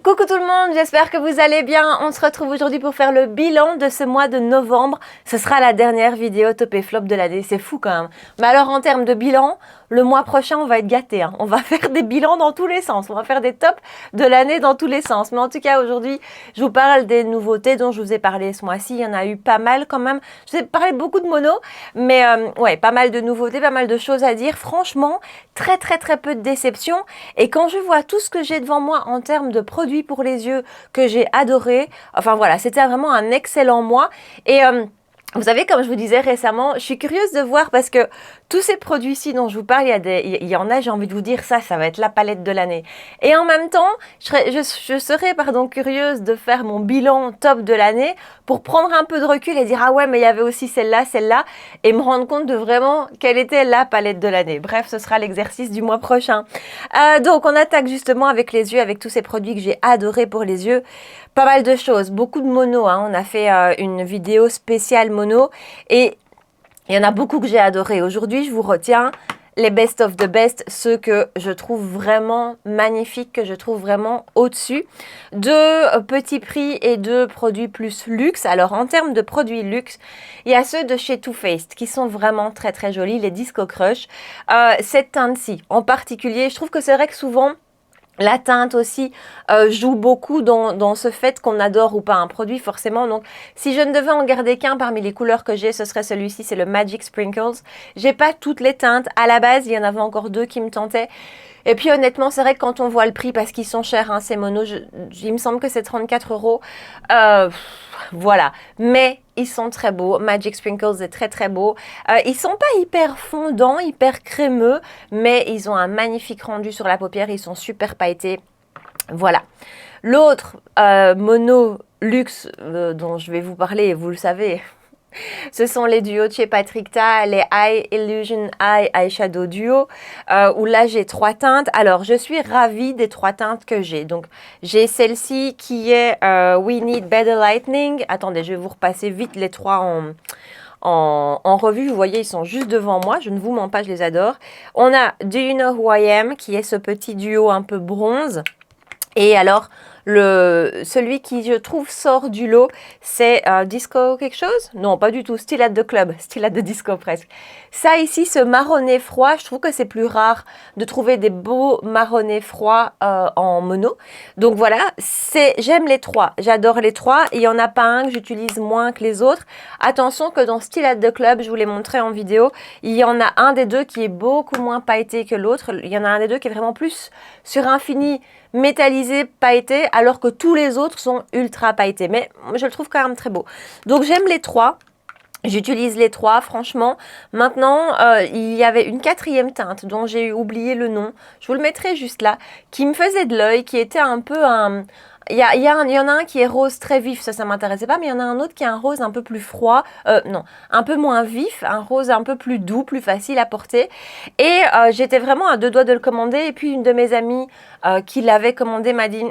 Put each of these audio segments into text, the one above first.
Coucou tout le monde, j'espère que vous allez bien. On se retrouve aujourd'hui pour faire le bilan de ce mois de novembre. Ce sera la dernière vidéo top et flop de l'année, c'est fou quand même. Mais alors en termes de bilan, le mois prochain on va être gâtés. On va faire des bilans dans tous les sens, on va faire des tops de l'année dans tous les sens. Mais en tout cas aujourd'hui, je vous parle des nouveautés dont je vous ai parlé ce mois-ci. Il y en a eu pas mal quand même. Je vous ai parlé beaucoup de mono, mais ouais, pas mal de nouveautés, pas mal de choses à dire. Franchement, très peu de déceptions. Et quand je vois tout ce que j'ai devant moi en termes de produits pour les yeux que j'ai adoré, enfin voilà, c'était vraiment un excellent mois. Et vous savez, comme je vous disais récemment, je suis curieuse de voir parce que tous ces produits-ci dont je vous parle, il y en a, j'ai envie de vous dire, ça va être la palette de l'année. Et en même temps, je serais curieuse de faire mon bilan top de l'année pour prendre un peu de recul et dire, ah ouais, mais il y avait aussi celle-là, et me rendre compte de vraiment quelle était la palette de l'année. Bref, ce sera l'exercice du mois prochain. Donc, on attaque justement avec les yeux, avec tous ces produits que j'ai adorés pour les yeux. Pas mal de choses, beaucoup de mono. On a fait une vidéo spéciale mono et il y en a beaucoup que j'ai adoré. Aujourd'hui, je vous retiens les best of the best, ceux que je trouve vraiment magnifiques, que je trouve vraiment au-dessus de petits prix et de produits plus luxe. Alors, en termes de produits luxe, il y a ceux de chez Too Faced qui sont vraiment très jolis, les Disco Crush. Cette teinte-ci, en particulier, je trouve que c'est vrai que souvent, la teinte aussi joue beaucoup dans ce fait qu'on adore ou pas un produit forcément. Donc, si je ne devais en garder qu'un parmi les couleurs que j'ai, ce serait celui-ci, c'est le Magic Sprinkles. J'ai pas toutes les teintes. À la base, il y en avait encore deux qui me tentaient. Et puis honnêtement, c'est vrai que quand on voit le prix, parce qu'ils sont chers, ces monos, il me semble que c'est 34 €. Voilà. Mais ils sont très beaux. Magic Sprinkles est très beau. Ils sont pas hyper fondants, hyper crémeux, mais ils ont un magnifique rendu sur la paupière. Ils sont super pailletés. Voilà. L'autre mono luxe dont je vais vous parler, vous le savez, ce sont les duos de chez Patrickta, les Eye Illusion Eye Eyeshadow Duo, où là j'ai 3 teintes. Alors je suis ravie des 3 teintes que j'ai. Donc j'ai celle-ci qui est We Need Better Lightning. Attendez, je vais vous repasser vite les 3 en revue. Vous voyez, ils sont juste devant moi. Je ne vous mens pas, je les adore. On a Do You Know Who I Am, qui est ce petit duo un peu bronze. Et alors, celui qui, je trouve, sort du lot, c'est Disco quelque chose? Non, pas du tout. Still at the Club. Still at the Disco presque. Ça ici, ce marronné froid, je trouve que c'est plus rare de trouver des beaux marronnés froids en mono. Donc voilà, j'aime les 3. J'adore les 3. Il n'y en a pas un que j'utilise moins que les autres. Attention que dans Still at the Club, je vous l'ai montré en vidéo, il y en a un des deux qui est beaucoup moins pailleté que l'autre. Il y en a un des deux qui est vraiment plus sur un fini métallisé, pailleté, alors que tous les autres sont ultra pailletés. Mais je le trouve quand même très beau. Donc j'aime les 3. J'utilise les 3, franchement. Maintenant, il y avait une 4e teinte dont j'ai oublié le nom. Je vous le mettrai juste là. Qui me faisait de l'œil, qui était un peu un... Il y en a un qui est rose très vif, ça m'intéressait pas, mais il y en a un autre qui est un rose un peu plus froid, non, un peu moins vif, un rose un peu plus doux, plus facile à porter. Et j'étais vraiment à 2 doigts de le commander. Et puis une de mes amies qui l'avait commandé m'a dit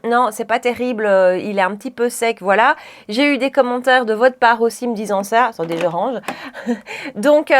non, c'est pas terrible, il est un petit peu sec, voilà. J'ai eu des commentaires de votre part aussi me disant ça. Attendez, je range. donc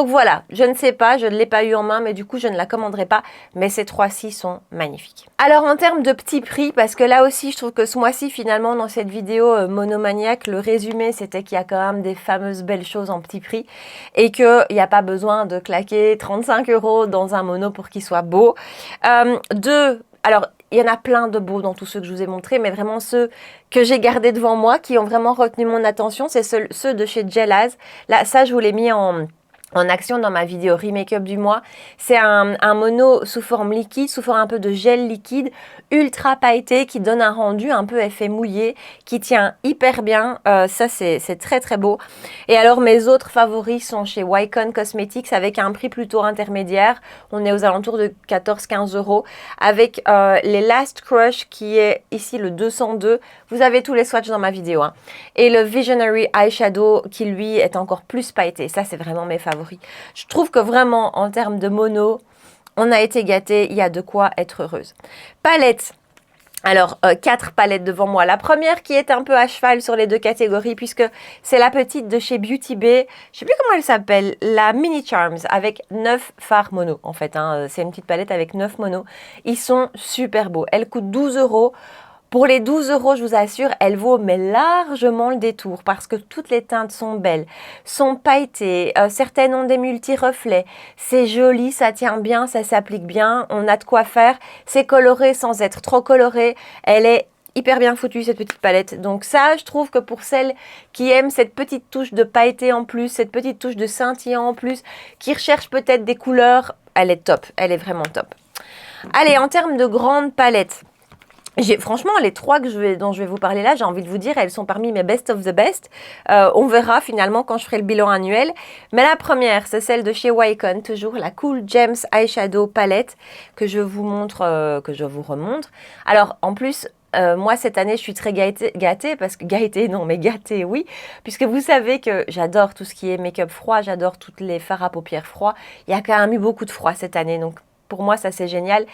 voilà, je ne sais pas, je ne l'ai pas eu en main, mais du coup je ne la commanderai pas. Mais ces 3-ci sont magnifiques. Alors en termes de petits prix, parce que là aussi je trouve que ce mois-ci finalement dans cette vidéo monomaniaque, le résumé c'était qu'il y a quand même des fameuses belles choses en petit prix et qu'il n'y a pas besoin de claquer 35 € dans un mono pour qu'il soit beau. Alors il y en a plein de beaux dans tous ceux que je vous ai montrés, mais vraiment ceux que j'ai gardés devant moi, qui ont vraiment retenu mon attention, c'est ceux de chez Gelaz. Là, ça je vous l'ai mis en action dans ma vidéo Remake-up du mois. C'est un mono sous forme liquide, sous forme un peu de gel liquide, ultra pailleté, qui donne un rendu un peu effet mouillé, qui tient hyper bien. Ça, c'est très beau. Et alors, mes autres favoris sont chez Wycon Cosmetics, avec un prix plutôt intermédiaire. On est aux alentours de 14-15 €, avec les Last Crush, qui est ici le 202. Vous avez tous les swatchs dans ma vidéo. Et le Visionary Eyeshadow, qui lui est encore plus pailleté. Ça, c'est vraiment mes favoris. Je trouve que vraiment, en termes de mono, on a été gâtés, il y a de quoi être heureuse. Palette. Alors, 4 palettes devant moi. La première qui est un peu à cheval sur les 2 catégories, puisque c'est la petite de chez Beauty Bay. Je sais plus comment elle s'appelle, la Mini Charms, avec 9 fards mono, en fait. C'est une petite palette avec 9 monos. Ils sont super beaux. Elle coûte 12 €. Pour les 12 €, je vous assure, elle vaut mais largement le détour parce que toutes les teintes sont belles, sont pailletées, certaines ont des multi-reflets. C'est joli, ça tient bien, ça s'applique bien, on a de quoi faire. C'est coloré sans être trop coloré. Elle est hyper bien foutue cette petite palette. Donc ça, je trouve que pour celles qui aiment cette petite touche de pailleté en plus, cette petite touche de scintillant en plus, qui recherchent peut-être des couleurs, elle est top, elle est vraiment top. Allez, en termes de grandes palettes, franchement, les trois dont je vais vous parler là, j'ai envie de vous dire, elles sont parmi mes best of the best. On verra finalement quand je ferai le bilan annuel. Mais la première, c'est celle de chez Wacom, toujours la Cool Gems Eyeshadow Palette que je vous montre, que je vous remontre. Alors, en plus, moi, cette année, je suis très gâtée parce que gâtée, oui, puisque vous savez que j'adore tout ce qui est make-up froid, j'adore toutes les fards à paupières froids. Il y a quand même eu beaucoup de froid cette année, donc pour moi, ça c'est génial.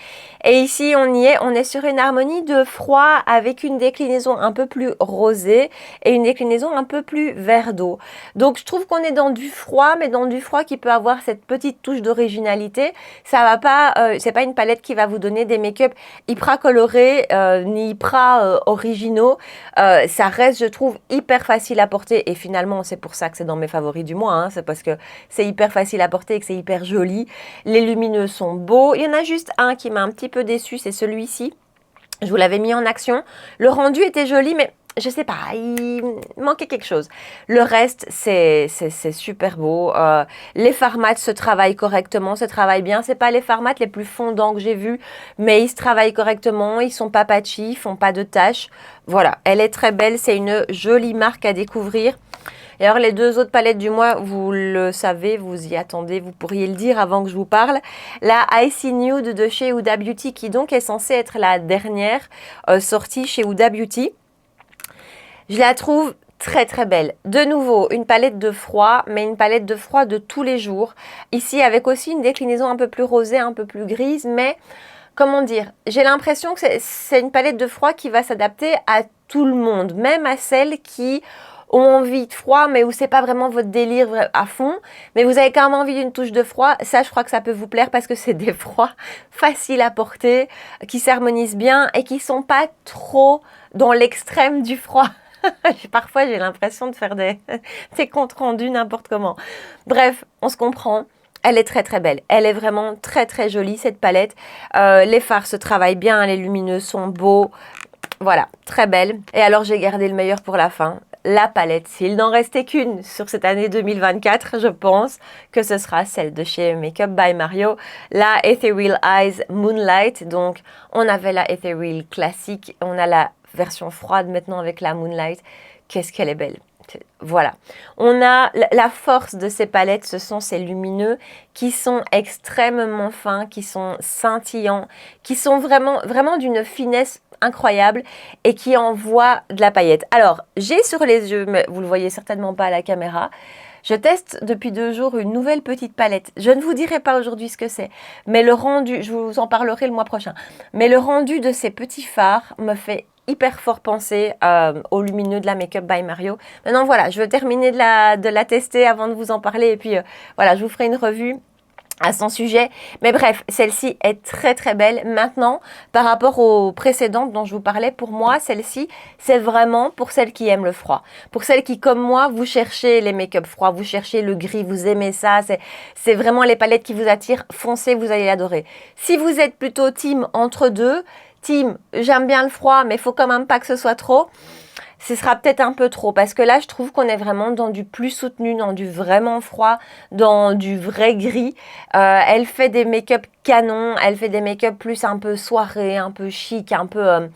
Et ici, on est sur une harmonie de froid avec une déclinaison un peu plus rosée et une déclinaison un peu plus vert d'eau. Donc, je trouve qu'on est dans du froid, mais dans du froid qui peut avoir cette petite touche d'originalité. Ça va pas, c'est pas une palette qui va vous donner des make-up hyper colorés ni hyper originaux. Ça reste, je trouve, hyper facile à porter. Et finalement, c'est pour ça que c'est dans mes favoris du mois. Hein. C'est parce que c'est hyper facile à porter et que c'est hyper joli. Les lumineux sont beaux. Il y en a juste un qui m'a un petit peu déçu, c'est celui-ci. Je vous l'avais mis en action. Le rendu était joli, mais je sais pas, il manquait quelque chose. Le reste, c'est super beau. Les fards mat se travaillent correctement, se travaillent bien. C'est pas les fards mat les plus fondants que j'ai vus, mais ils se travaillent correctement. Ils sont pas patchy, ils font pas de taches. Voilà, elle est très belle. C'est une jolie marque à découvrir. Et alors, les deux autres palettes du mois, vous le savez, vous y attendez, vous pourriez le dire avant que je vous parle. La Icy Nude de chez Huda Beauty, qui donc est censée être la dernière sortie chez Huda Beauty. Je la trouve très très belle. De nouveau, une palette de froid, mais une palette de froid de tous les jours. Ici, avec aussi une déclinaison un peu plus rosée, un peu plus grise, mais comment dire, j'ai l'impression que c'est une palette de froid qui va s'adapter à tout le monde, même à celles qui ont envie de froid, mais où c'est pas vraiment votre délire à fond, mais vous avez quand même envie d'une touche de froid. Ça, je crois que ça peut vous plaire parce que c'est des froids faciles à porter, qui s'harmonisent bien et qui sont pas trop dans l'extrême du froid. Parfois, j'ai l'impression de faire des comptes rendus n'importe comment. Bref, on se comprend. Elle est très très belle. Elle est vraiment très très jolie cette palette. Les fards se travaillent bien, les lumineux sont beaux. Voilà, très belle. Et alors, j'ai gardé le meilleur pour la fin. La palette, s'il n'en restait qu'une sur cette année 2024, je pense que ce sera celle de chez Makeup by Mario, la Ethereal Eyes Moonlight. Donc, on avait la Ethereal classique, on a la version froide maintenant avec la Moonlight. Qu'est-ce qu'elle est belle! Voilà, on a la force de ces palettes, ce sont ces lumineux qui sont extrêmement fins, qui sont scintillants, qui sont vraiment, vraiment d'une finesse incroyable et qui envoient de la paillette. Alors, j'ai sur les yeux, mais vous le voyez certainement pas à la caméra, je teste depuis 2 jours une nouvelle petite palette. Je ne vous dirai pas aujourd'hui ce que c'est, mais le rendu, je vous en parlerai le mois prochain, mais le rendu de ces petits fards me fait hyper fort penser au lumineux de la Makeup by Mario. Maintenant, voilà, je veux terminer de la tester avant de vous en parler. Et puis, voilà, je vous ferai une revue à son sujet. Mais bref, celle-ci est très très belle. Maintenant, par rapport aux précédentes dont je vous parlais, pour moi, celle-ci, c'est vraiment pour celles qui aiment le froid. Pour celles qui, comme moi, vous cherchez les make-up froids, vous cherchez le gris, vous aimez ça. C'est vraiment les palettes qui vous attirent. Foncez, vous allez l'adorer. Si vous êtes plutôt team entre deux, team, j'aime bien le froid, mais il faut quand même pas que ce soit trop. Ce sera peut-être un peu trop parce que là, je trouve qu'on est vraiment dans du plus soutenu, dans du vraiment froid, dans du vrai gris. Elle fait des make-up canons, elle fait des make-up plus un peu soirée, un peu chic, un peu...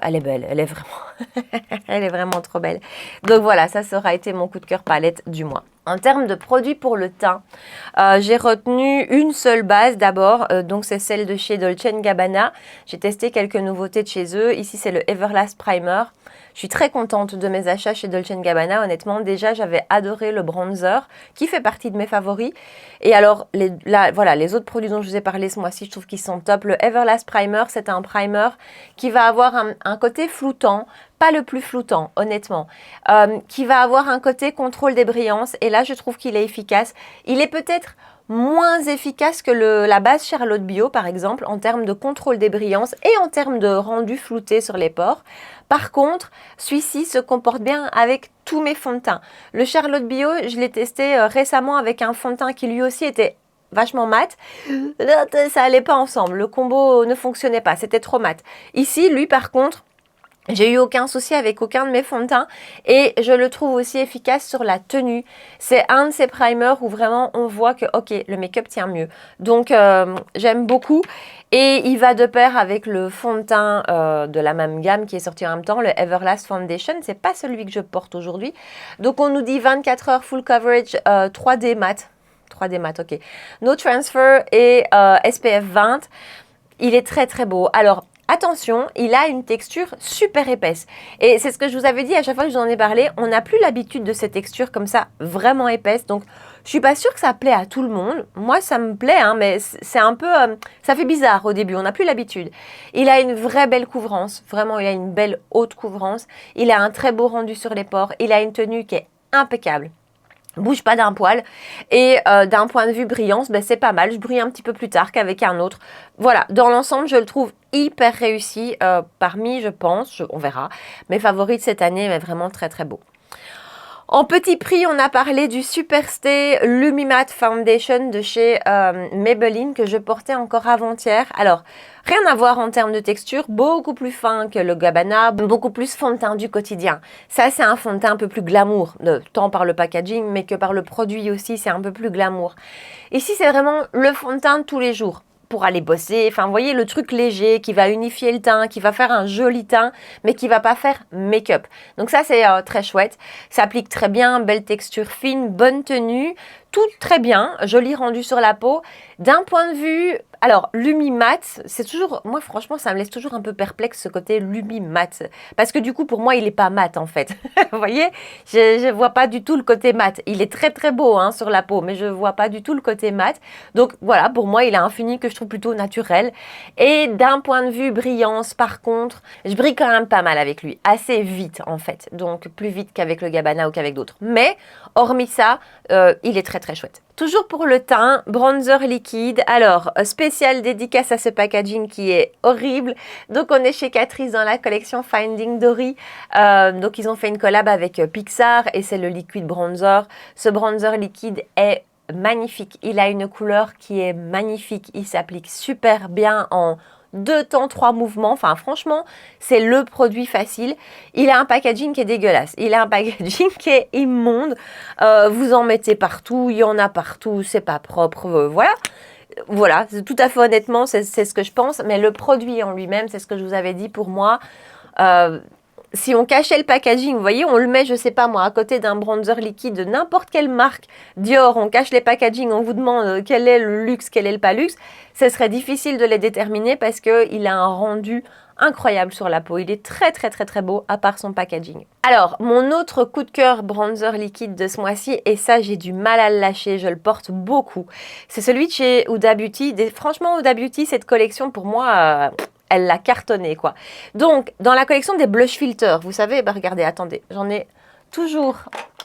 elle est belle, elle est vraiment, elle est vraiment trop belle. Donc voilà, ça aura été mon coup de cœur palette du mois. En termes de produits pour le teint, j'ai retenu une seule base d'abord, donc c'est celle de chez Dolce & Gabbana. J'ai testé quelques nouveautés de chez eux. Ici, c'est le Everlast Primer. Je suis très contente de mes achats chez Dolce & Gabbana. Honnêtement, déjà, j'avais adoré le bronzer, qui fait partie de mes favoris. Et alors, voilà, les autres produits dont je vous ai parlé ce mois-ci, je trouve qu'ils sont top. Le Everlast Primer, c'est un primer qui va avoir un côté floutant, pas le plus floutant, honnêtement, qui va avoir un côté contrôle des brillances. Et là, je trouve qu'il est efficace. Il est peut-être moins efficace que la base Charlotte Bio, par exemple, en termes de contrôle des brillances et en termes de rendu flouté sur les pores. Par contre, celui-ci se comporte bien avec tous mes fonds de teint. Le Charlotte Bio, je l'ai testé récemment avec un fond de teint qui lui aussi était vachement mat. Ça allait pas ensemble, le combo ne fonctionnait pas, c'était trop mat. Ici, lui par contre, j'ai eu aucun souci avec aucun de mes fonds de teint et je le trouve aussi efficace sur la tenue. C'est un de ces primers où vraiment on voit que ok, le make-up tient mieux. Donc j'aime beaucoup et il va de pair avec le fond de teint de la même gamme qui est sorti en même temps, le Everlast Foundation. C'est pas celui que je porte aujourd'hui. Donc on nous dit 24 heures full coverage 3D mat. 3D mat, ok. No transfer et SPF 20. Il est très très beau. Alors, attention, il a une texture super épaisse. Et c'est ce que je vous avais dit à chaque fois que je vous en ai parlé. On n'a plus l'habitude de cette texture comme ça, vraiment épaisse. Donc, je suis pas sûre que ça plaît à tout le monde. Moi, ça me plaît, hein, mais c'est un peu... ça fait bizarre au début, on n'a plus l'habitude. Il a une vraie belle couvrance. Vraiment, il a une belle haute couvrance. Il a un très beau rendu sur les pores. Il a une tenue qui est impeccable. Bouge pas d'un poil et d'un point de vue brillance, ben, c'est pas mal. Je brille un petit peu plus tard qu'avec un autre. Voilà, dans l'ensemble, je le trouve hyper réussi. Parmi, je pense, on verra, mes favoris de cette année, mais vraiment très très beau. En petit prix, on a parlé du Superstay Lumimatte Foundation de chez Maybelline que je portais encore avant-hier. Alors, rien à voir en termes de texture, beaucoup plus fin que le Gabbana, beaucoup plus fond de teint du quotidien. Ça, c'est un fond de teint un peu plus glamour, tant par le packaging, mais que par le produit aussi, c'est un peu plus glamour. Ici, c'est vraiment le fond de teint de tous les jours. Pour aller bosser, enfin vous voyez le truc léger qui va unifier le teint, qui va faire un joli teint, mais qui va pas faire make-up. Donc ça c'est très chouette, ça applique très bien, belle texture fine, bonne tenue, tout très bien, joli rendu sur la peau. D'un point de vue, alors Lumimat, c'est toujours, moi franchement ça me laisse toujours un peu perplexe ce côté Lumimat, parce que du coup pour moi il est pas mat en fait. Vous voyez, je vois pas du tout le côté mat. Il est très très beau hein, sur la peau, mais je vois pas du tout le côté mat. Donc voilà, pour moi il a un fini que je trouve plutôt naturel. Et d'un point de vue brillance, par contre, je brille quand même pas mal avec lui, assez vite en fait, donc plus vite qu'avec le Gabbana ou qu'avec d'autres. Mais hormis ça, il est très très chouette. Toujours pour le teint, bronzer liquide. Alors, spécial dédicace à ce packaging qui est horrible. Donc, on est chez Catrice dans la collection Finding Dory. Donc, ils ont fait une collab avec Pixar et c'est le liquid bronzer. Ce bronzer liquide est magnifique. Il a une couleur qui est magnifique. Il s'applique super bien en 2 temps, 3 mouvements. Enfin, franchement, c'est le produit facile. Il a un packaging qui est dégueulasse. Il a un packaging qui est immonde. Vous en mettez partout. Il y en a partout. C'est pas propre. Voilà. Voilà. Tout à fait honnêtement, c'est ce que je pense. Mais le produit en lui-même, c'est ce que je vous avais dit pour moi. Si on cachait le packaging, vous voyez, on le met, je sais pas moi, à côté d'un bronzer liquide de n'importe quelle marque, Dior, on cache les packaging, on vous demande quel est le luxe, quel est le pas luxe, ce serait difficile de les déterminer parce qu'il a un rendu incroyable sur la peau. Il est très très très très beau à part son packaging. Alors, mon autre coup de cœur bronzer liquide de ce mois-ci, et ça j'ai du mal à le lâcher, je le porte beaucoup, c'est celui de chez Huda Beauty. Franchement, Huda Beauty, cette collection pour moi... elle l'a cartonné quoi. Donc, dans la collection des blush filters, vous savez, bah regardez, attendez, j'en ai toujours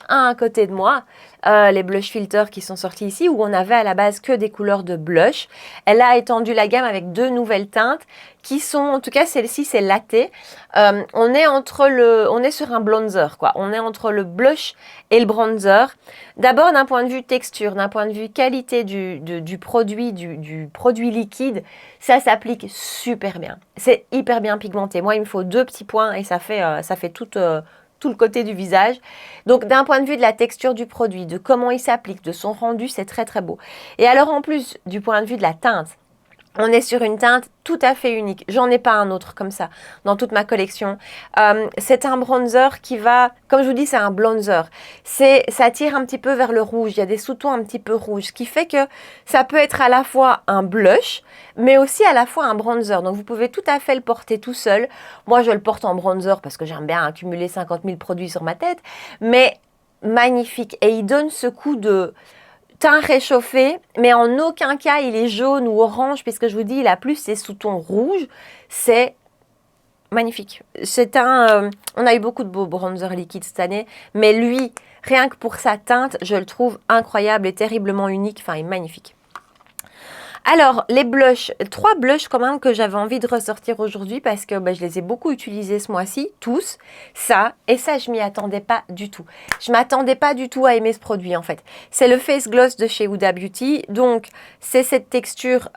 un à côté de moi, les blush filters qui sont sortis ici, où on avait à la base que des couleurs de blush. Elle a étendu la gamme avec 2 nouvelles teintes qui sont, en tout cas celle-ci c'est latte. On est sur un bronzer quoi. On est entre le blush et le bronzer. D'abord d'un point de vue texture, d'un point de vue qualité du produit liquide, ça s'applique super bien. C'est hyper bien pigmenté. Moi il me faut 2 petits points et ça fait tout le côté du visage. Donc d'un point de vue de la texture du produit, de comment il s'applique, de son rendu, c'est très très beau. Et alors en plus du point de vue de la teinte, on est sur une teinte tout à fait unique. J'en ai pas un autre comme ça dans toute ma collection. C'est un bronzer qui va, comme je vous dis, c'est un bronzer. Ça tire un petit peu vers le rouge. Il y a des sous-tons un petit peu rouges, ce qui fait que ça peut être à la fois un blush, mais aussi à la fois un bronzer. Donc vous pouvez tout à fait le porter tout seul. Moi, je le porte en bronzer parce que j'aime bien accumuler 50 000 produits sur ma tête, mais magnifique. Et il donne ce coup de teint réchauffé, mais en aucun cas il est jaune ou orange, puisque je vous dis, il a plus ses sous-tons rouges. C'est magnifique. On a eu beaucoup de beaux bronzers liquides cette année, mais lui, Rien que pour sa teinte, je le trouve incroyable et terriblement unique, enfin, il est magnifique. Alors, les blushs, 3 blushs quand même que j'avais envie de ressortir aujourd'hui parce que je les ai beaucoup utilisés ce mois-ci, tous, ça, et ça je m'y attendais pas du tout. Je m'attendais pas du tout à aimer ce produit en fait. C'est le Face Gloss de chez Huda Beauty, donc c'est cette texture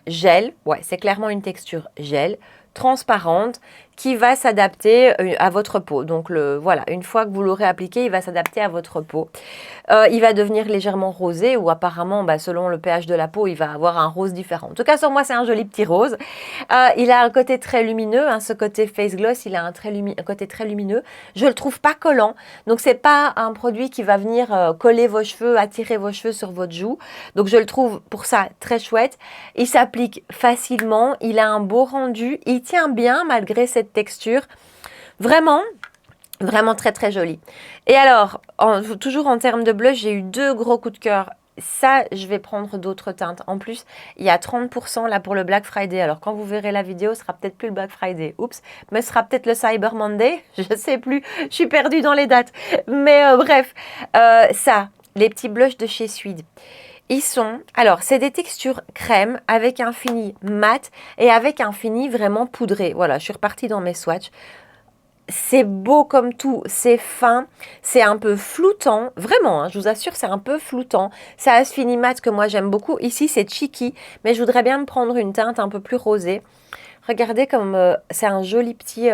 gel, ouais c'est clairement une texture gel, transparente, qui va s'adapter à votre peau. Donc voilà, une fois que vous l'aurez appliqué, il va s'adapter à votre peau. Il va devenir légèrement rosé ou apparemment, selon le pH de la peau, il va avoir un rose différent. En tout cas, sur moi, c'est un joli petit rose. Il a un côté très lumineux, ce côté Face Gloss, il a un côté très lumineux. Je le trouve pas collant, donc c'est pas un produit qui va venir coller vos cheveux, attirer vos cheveux sur votre joue. Donc je le trouve pour ça très chouette. Il s'applique facilement, il a un beau rendu, il tient bien malgré cette texture. Vraiment très très joli. Et alors, toujours en termes de blush, j'ai eu 2 gros coups de cœur. Ça, je vais prendre d'autres teintes. En plus, il y a 30% là pour le Black Friday. Alors, quand vous verrez la vidéo, ce sera peut-être plus le Black Friday. Oups, mais ce sera peut-être le Cyber Monday. Je sais plus, je suis perdue dans les dates. Mais bref, ça, les petits blushs de chez Suede. Ils sont, alors c'est des textures crème avec un fini mat et avec un fini vraiment poudré. Voilà, je suis repartie dans mes swatchs. C'est beau comme tout, c'est fin, c'est un peu floutant, vraiment, je vous assure, c'est un peu floutant. Ça a ce fini mat que moi j'aime beaucoup. Ici, c'est cheeky, mais je voudrais bien me prendre une teinte un peu plus rosée. Regardez comme c'est un joli petit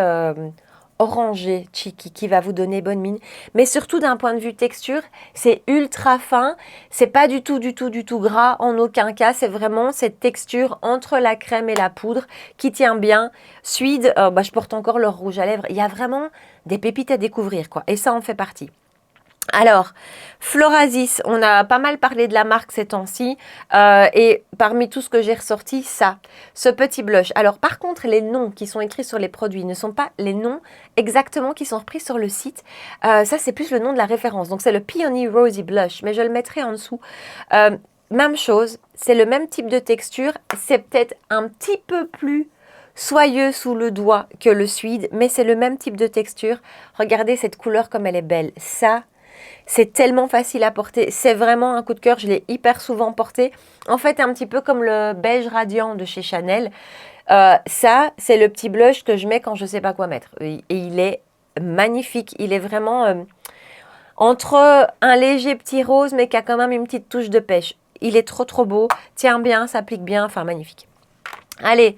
orangé cheeky qui va vous donner bonne mine, mais surtout d'un point de vue texture, c'est ultra fin, c'est pas du tout gras en aucun cas, c'est vraiment cette texture entre la crème et la poudre qui tient bien. Suede, je porte encore leur rouge à lèvres, il y a vraiment des pépites à découvrir quoi, et ça en fait partie. Alors, Florasis, on a pas mal parlé de la marque ces temps-ci et parmi tout ce que j'ai ressorti, ce petit blush. Alors par contre, les noms qui sont écrits sur les produits ne sont pas les noms exactement qui sont repris sur le site. Ça, c'est plus le nom de la référence. Donc c'est le Peony Rosy Blush, mais je le mettrai en dessous. Même chose, c'est le même type de texture, c'est peut-être un petit peu plus soyeux sous le doigt que le Suede, mais c'est le même type de texture. Regardez cette couleur comme elle est belle. Ça, c'est tellement facile à porter, c'est vraiment un coup de cœur, je l'ai hyper souvent porté. En fait, un petit peu comme le beige radiant de chez Chanel. Ça, c'est le petit blush que je mets quand je ne sais pas quoi mettre. Et il est magnifique, il est vraiment entre un léger petit rose, mais qui a quand même une petite touche de pêche. Il est trop beau, tient bien, s'applique bien, enfin magnifique. Allez,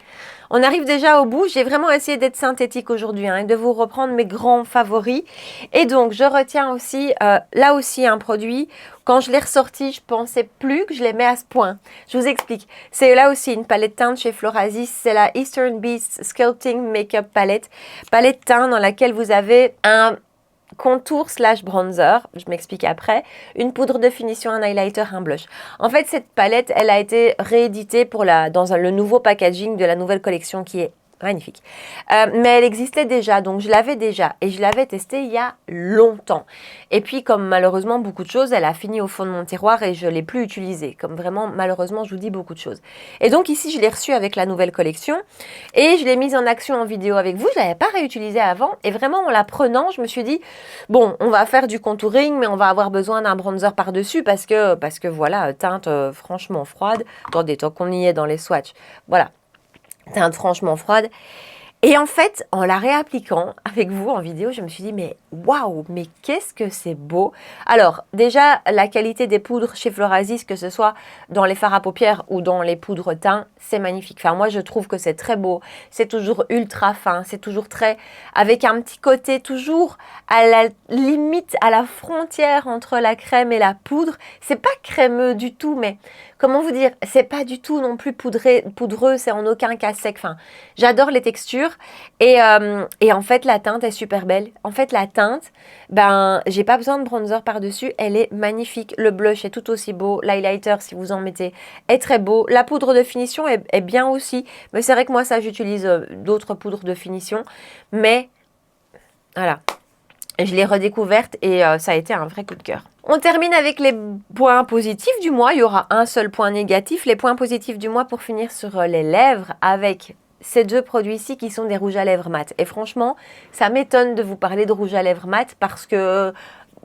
on arrive déjà au bout. J'ai vraiment essayé d'être synthétique aujourd'hui et de vous reprendre mes grands favoris. Et donc, je retiens aussi, là aussi, un produit. Quand je l'ai ressorti, je pensais plus que je l'aimais à ce point. Je vous explique. C'est là aussi une palette teinte chez Florasis. C'est la Eastern Beast Sculpting Makeup Palette. Palette teinte dans laquelle vous avez un contour / bronzer, je m'explique après, une poudre de finition, un highlighter, un blush. En fait, cette palette, elle a été rééditée dans le nouveau packaging de la nouvelle collection qui est magnifique. Mais elle existait déjà, donc je l'avais déjà et je l'avais testée il y a longtemps. Et puis, comme malheureusement beaucoup de choses, elle a fini au fond de mon tiroir et je ne l'ai plus utilisée. Comme vraiment, malheureusement, je vous dis beaucoup de choses. Et donc ici, je l'ai reçue avec la nouvelle collection et je l'ai mise en action en vidéo avec vous. Je ne l'avais pas réutilisée avant et vraiment, en la prenant, je me suis dit, bon, on va faire du contouring, mais on va avoir besoin d'un bronzer par-dessus parce que voilà, teinte franchement froide. Attendez, tant qu'on y est dans les swatchs, voilà. Teinte franchement froide. Et en fait, en la réappliquant avec vous en vidéo, je me suis dit, mais waouh, mais qu'est-ce que c'est beau. Alors, déjà, la qualité des poudres chez Florasis, que ce soit dans les fards à paupières ou dans les poudres teint, c'est magnifique. Enfin, moi, je trouve que c'est très beau. C'est toujours ultra fin, c'est toujours très... avec un petit côté toujours à la limite, à la frontière entre la crème et la poudre. C'est pas crémeux du tout, mais... comment vous dire, c'est pas du tout non plus poudreux, c'est en aucun cas sec. Enfin, j'adore les textures et en fait la teinte est super belle. En fait la teinte, j'ai pas besoin de bronzer par-dessus, elle est magnifique. Le blush est tout aussi beau, l'highlighter si vous en mettez est très beau. La poudre de finition est bien aussi, mais c'est vrai que moi ça j'utilise d'autres poudres de finition, mais voilà. Je l'ai redécouverte et ça a été un vrai coup de cœur. On termine avec les points positifs du mois. Il y aura un seul point négatif. Les points positifs du mois pour finir sur les lèvres avec ces 2 produits ici qui sont des rouges à lèvres mat. Et franchement, ça m'étonne de vous parler de rouge à lèvres mat parce que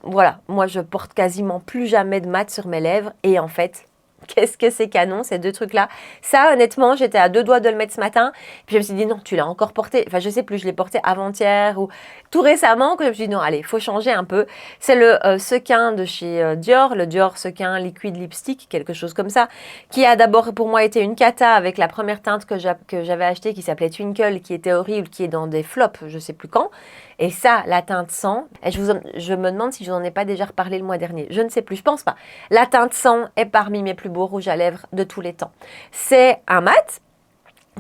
voilà, moi je porte quasiment plus jamais de mat sur mes lèvres et en fait, qu'est-ce que c'est canon ces deux trucs-là. Ça honnêtement, j'étais à deux doigts de le mettre ce matin, puis je me suis dit non, tu l'as encore porté, enfin je sais plus, je l'ai porté avant-hier ou tout récemment que je me suis dit non, allez, faut changer un peu. C'est le sequin de chez Dior, le Dior sequin liquid lipstick, quelque chose comme ça, qui a d'abord pour moi été une cata avec la première teinte que j'avais achetée qui s'appelait Twinkle, qui était horrible, qui est dans des flops, je sais plus quand. Et ça, la teinte 100, et je me demande si je n'en ai pas déjà reparlé le mois dernier. Je ne sais plus, je pense pas. La teinte 100 est parmi mes plus beaux rouges à lèvres de tous les temps. C'est un mat,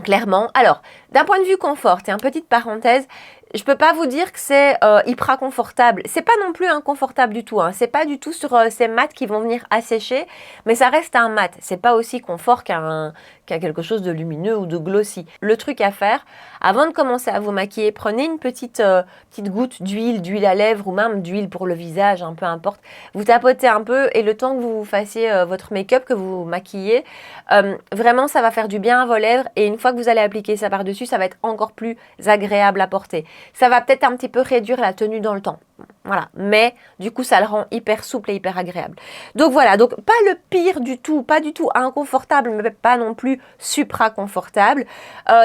clairement. Alors, d'un point de vue confort, et une petite parenthèse, je peux pas vous dire que c'est hyper confortable. C'est pas non plus inconfortable du tout. Hein. C'est pas du tout sur ces mats qui vont venir assécher, mais ça reste un mat. C'est pas aussi confort qu'un quelque chose de lumineux ou de glossy. Le truc à faire, avant de commencer à vous maquiller, prenez une petite goutte d'huile à lèvres ou même d'huile pour le visage, peu importe. Vous tapotez un peu et le temps que vous fassiez votre make-up, que vous maquillez, vraiment ça va faire du bien à vos lèvres et une fois que vous allez appliquer ça par-dessus, ça va être encore plus agréable à porter. Ça va peut-être un petit peu réduire la tenue dans le temps. Voilà, mais du coup ça le rend hyper souple et hyper agréable. Donc voilà, donc pas le pire du tout, pas du tout inconfortable, mais pas non plus supra confortable.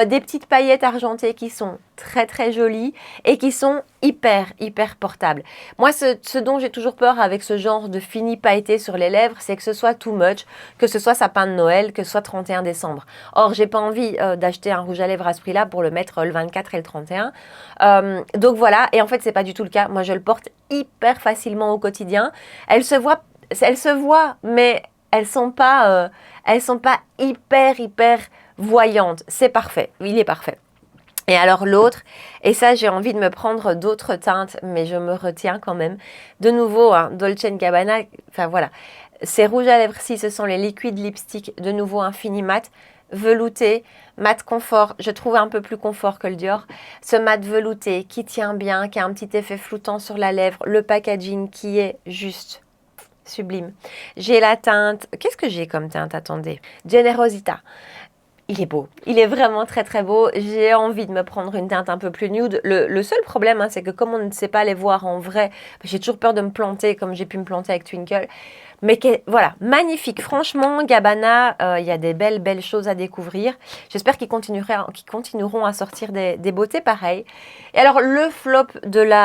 Des petites paillettes argentées qui sont très très jolies et qui sont hyper portables. Moi ce dont j'ai toujours peur avec ce genre de fini pailleté sur les lèvres, c'est que ce soit too much, que ce soit sapin de Noël, que ce soit 31 décembre. Or j'ai pas envie d'acheter un rouge à lèvres à ce prix-là pour le mettre le 24 et le 31. Donc voilà, et en fait c'est pas du tout le cas. Moi je le porte hyper facilement au quotidien. Elles se voient, mais elles sont pas hyper voyantes. C'est parfait, il est parfait. Et alors l'autre, et ça j'ai envie de me prendre d'autres teintes, mais je me retiens quand même. De nouveau, Dolce & Gabbana, enfin voilà. Ces rouges à lèvres-ci, ce sont les liquid lipstick, de nouveau Infini Matte, velouté, mat confort, je trouve un peu plus confort que le Dior. Ce mat velouté qui tient bien, qui a un petit effet floutant sur la lèvre, le packaging qui est juste sublime. J'ai la teinte, qu'est-ce que j'ai comme teinte? Attendez, Generosita. Il est beau, il est vraiment très très beau. J'ai envie de me prendre une teinte un peu plus nude. Le seul problème, c'est que comme on ne sait pas les voir en vrai, j'ai toujours peur de me planter comme j'ai pu me planter avec Twinkle. Mais voilà, magnifique. Franchement, Gabbana, il y a des belles choses à découvrir. J'espère qu'ils continueront à sortir des beautés pareilles. Et alors, le flop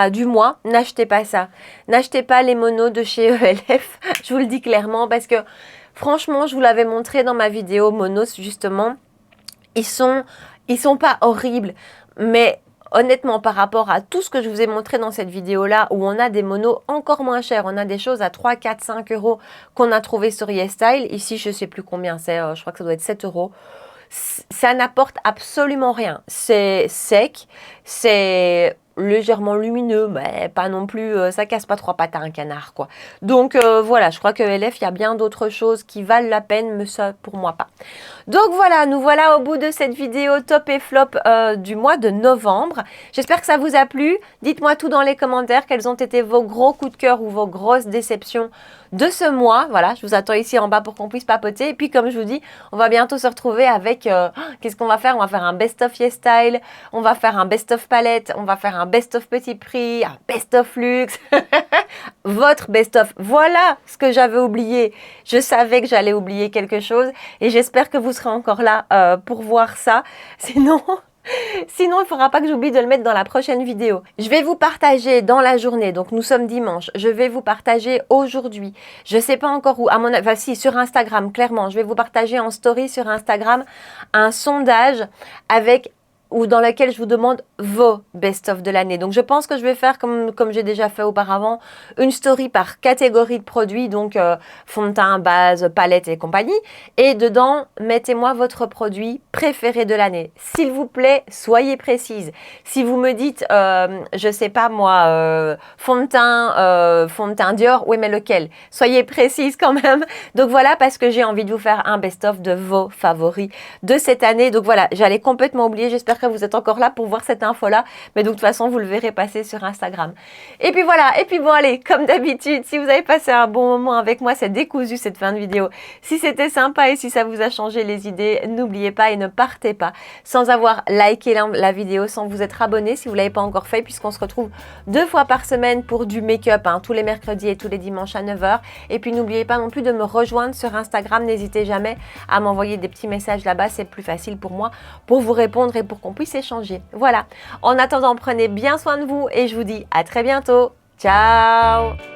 du mois, n'achetez pas ça. N'achetez pas les monos de chez ELF. Je vous le dis clairement parce que franchement, je vous l'avais montré dans ma vidéo monos justement. Ils sont pas horribles, mais honnêtement, par rapport à tout ce que je vous ai montré dans cette vidéo-là, où on a des monos encore moins chers, on a des choses à 3, 4, 5 euros qu'on a trouvé sur YesStyle. Ici, je ne sais plus combien c'est, je crois que ça doit être 7 euros. Ça n'apporte absolument rien. C'est sec, c'est légèrement lumineux, mais pas non plus, ça casse pas trois pattes à un canard, quoi. Donc voilà, je crois que LF, il y a bien d'autres choses qui valent la peine, mais ça, pour moi, pas. Donc voilà, nous voilà au bout de cette vidéo top et flop du mois de novembre. J'espère que ça vous a plu. Dites-moi tout dans les commentaires, quels ont été vos gros coups de cœur ou vos grosses déceptions de ce mois. Voilà, je vous attends ici en bas pour qu'on puisse papoter. Et puis, comme je vous dis, on va bientôt se retrouver avec... qu'est-ce qu'on va faire? On va faire un best-of YesStyle, on va faire un best-of palette, on va faire un best-of petit prix, un best-of luxe, votre best-of. Voilà ce que j'avais oublié. Je savais que j'allais oublier quelque chose et j'espère que vous serez encore là pour voir ça. Sinon, il ne faudra pas que j'oublie de le mettre dans la prochaine vidéo. Je vais vous partager dans la journée, donc nous sommes dimanche, je vais vous partager aujourd'hui, je ne sais pas encore où, à mon avis, enfin, si, sur Instagram, clairement, je vais vous partager en story sur Instagram un sondage dans lequel je vous demande vos best-of de l'année. Donc, je pense que je vais faire, comme j'ai déjà fait auparavant, une story par catégorie de produits, donc fond de teint, base, palette et compagnie. Et dedans, mettez-moi votre produit préféré de l'année. S'il vous plaît, soyez précise. Si vous me dites, je sais pas moi, fond de teint Dior, oui mais lequel? Soyez précise quand même. Donc voilà, parce que j'ai envie de vous faire un best-of de vos favoris de cette année. Donc voilà, j'allais complètement oublier, j'espère que que vous êtes encore là pour voir cette info-là. Mais donc, de toute façon, vous le verrez passer sur Instagram. Et puis voilà. Et puis bon, allez, comme d'habitude, si vous avez passé un bon moment avec moi, c'est décousu cette fin de vidéo. Si c'était sympa et si ça vous a changé les idées, n'oubliez pas et ne partez pas sans avoir liké la vidéo, sans vous être abonné si vous ne l'avez pas encore fait, puisqu'on se retrouve 2 fois par semaine pour du make-up, tous les mercredis et tous les dimanches à 9 h. Et puis n'oubliez pas non plus de me rejoindre sur Instagram. N'hésitez jamais à m'envoyer des petits messages là-bas, c'est plus facile pour moi pour vous répondre et pour qu'on puisse échanger. Voilà. En attendant, prenez bien soin de vous et je vous dis à très bientôt. Ciao!